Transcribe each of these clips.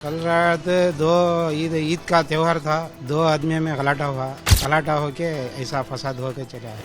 कल रात दो ईद का त्योहार था। दो आदमियों में गलाटा हुआ। गलाटा होके ऐसा फसाद होके चला है।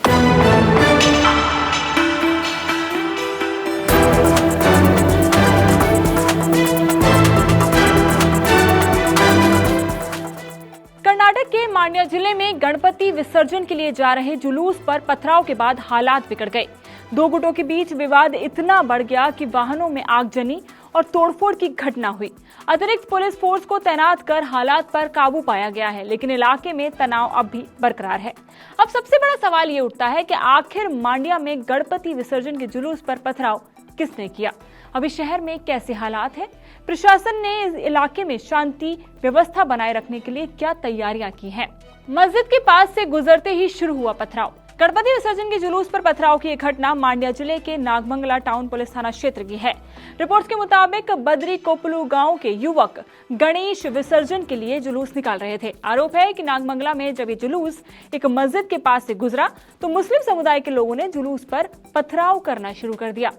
कर्नाटक के मांड्या जिले में गणपति विसर्जन के लिए जा रहे जुलूस पर पथराव के बाद हालात बिगड़ गए। दो गुटों के बीच विवाद इतना बढ़ गया कि वाहनों में आगजनी और तोड़फोड़ की घटना हुई। अतिरिक्त पुलिस फोर्स को तैनात कर हालात पर काबू पाया गया है, लेकिन इलाके में तनाव अब भी बरकरार है। अब सबसे बड़ा सवाल ये उठता है कि आखिर मांड्या में गणपति विसर्जन के जुलूस पर पथराव किसने किया? अभी शहर में कैसे हालात हैं? प्रशासन ने इस इलाके में शांति व्यवस्था बनाए रखने के लिए क्या तैयारियां की हैं? मस्जिद के पास से गुजरते ही शुरू हुआ पथराव। गणपति विसर्जन के जुलूस पर पथराव की एक घटना मांड्या जिले के नागमंगला टाउन पुलिस थाना क्षेत्र की है। रिपोर्ट्स के मुताबिक बद्री कोपलू गांव के युवक गणेश विसर्जन के लिए जुलूस निकाल रहे थे। आरोप है कि नागमंगला में जब ये जुलूस एक मस्जिद के पास से गुजरा तो मुस्लिम समुदाय के लोगों ने जुलूस पर पथराव करना शुरू कर दिया।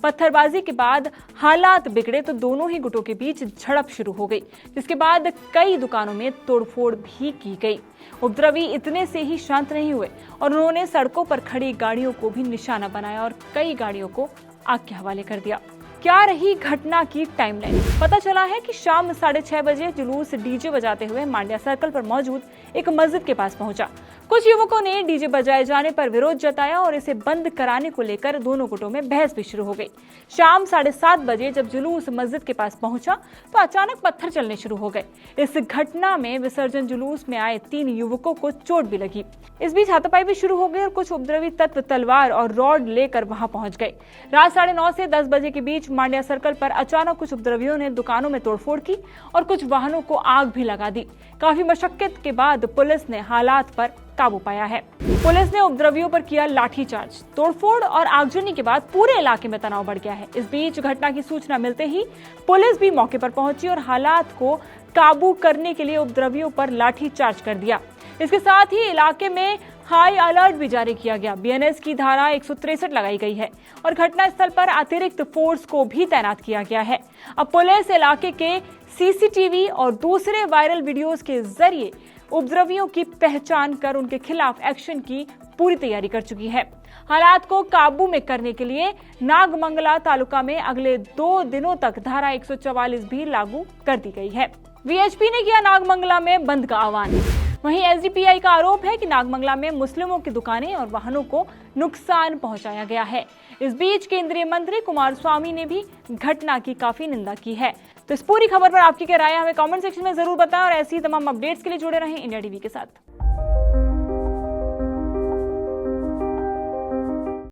पत्थरबाजी के बाद हालात बिगड़े तो दोनों ही गुटों के बीच झड़प शुरू हो गई, जिसके बाद कई दुकानों में तोड़फोड़ भी की गई। उपद्रवी इतने से ही शांत नहीं हुए और उन्होंने सड़कों पर खड़ी गाड़ियों को भी निशाना बनाया और कई गाड़ियों को आग के हवाले कर दिया। क्या रही घटना की टाइमलाइन? पता चला है कि शाम 6:30 बजे जुलूस डीजे बजाते हुए मांड्या सर्कल पर मौजूद एक मस्जिद के पास पहुंचा। कुछ युवकों ने डीजे बजाए जाने पर विरोध जताया और इसे बंद कराने को लेकर दोनों गुटों में बहस भी शुरू हो गई। शाम 7:30 बजे जब जुलूस मस्जिद के पास पहुंचा तो अचानक पत्थर चलने शुरू हो गए। इस घटना में विसर्जन जुलूस में आए 3 युवकों को चोट भी लगी। इस बीच हाथापाई भी शुरू हो गई और कुछ उपद्रवी तत्व तलवार और रॉड लेकर वहां पहुंच गए। रात 9:30 से 10 बजे के बीच मांड्या सर्कल पर अचानक कुछ उपद्रवियों ने दुकानों में तोड़फोड़ की और कुछ वाहनों को आग भी लगा दी। काफी मशक्कत के बाद पुलिस ने हालात पर काबू पाया है। पुलिस ने उपद्रवियों पर किया लाठीचार्ज। तोड़फोड़ और आगजनी के बाद पूरे इलाके में तनाव बढ़ गया है। इस बीच घटना की सूचना मिलते ही पुलिस भी मौके पर पहुंची और हालात को काबू करने के लिए उपद्रवियों पर लाठीचार्ज कर दिया। इसके साथ ही इलाके में हाई अलर्ट भी जारी किया गया। बीएनएस की धारा 163 लगाई गई है और घटनास्थल पर अतिरिक्त फोर्स को भी तैनात किया गया है। अब पुलिस इलाके के सीसीटीवी और दूसरे वायरल वीडियोस के जरिए उपद्रवियों की पहचान कर उनके खिलाफ एक्शन की पूरी तैयारी कर चुकी है। हालात को काबू में करने के लिए नागमंगला तालुका में अगले 2 दिनों तक धारा 144 भी लागू कर दी गई है। वीएचपी ने किया नागमंगला में बंद का आह्वान। वहीं एसडीपीआई का आरोप है कि नागमंगला में मुस्लिमों की दुकानें और वाहनों को नुकसान पहुंचाया गया है। इस बीच केंद्रीय मंत्री कुमारस्वामी ने भी घटना की काफी निंदा की है। तो इस पूरी खबर पर आपकी क्या राय है, हमें कमेंट सेक्शन में जरूर बताएं और ऐसी तमाम अपडेट्स के लिए जुड़े रहें इंडिया टीवी के साथ।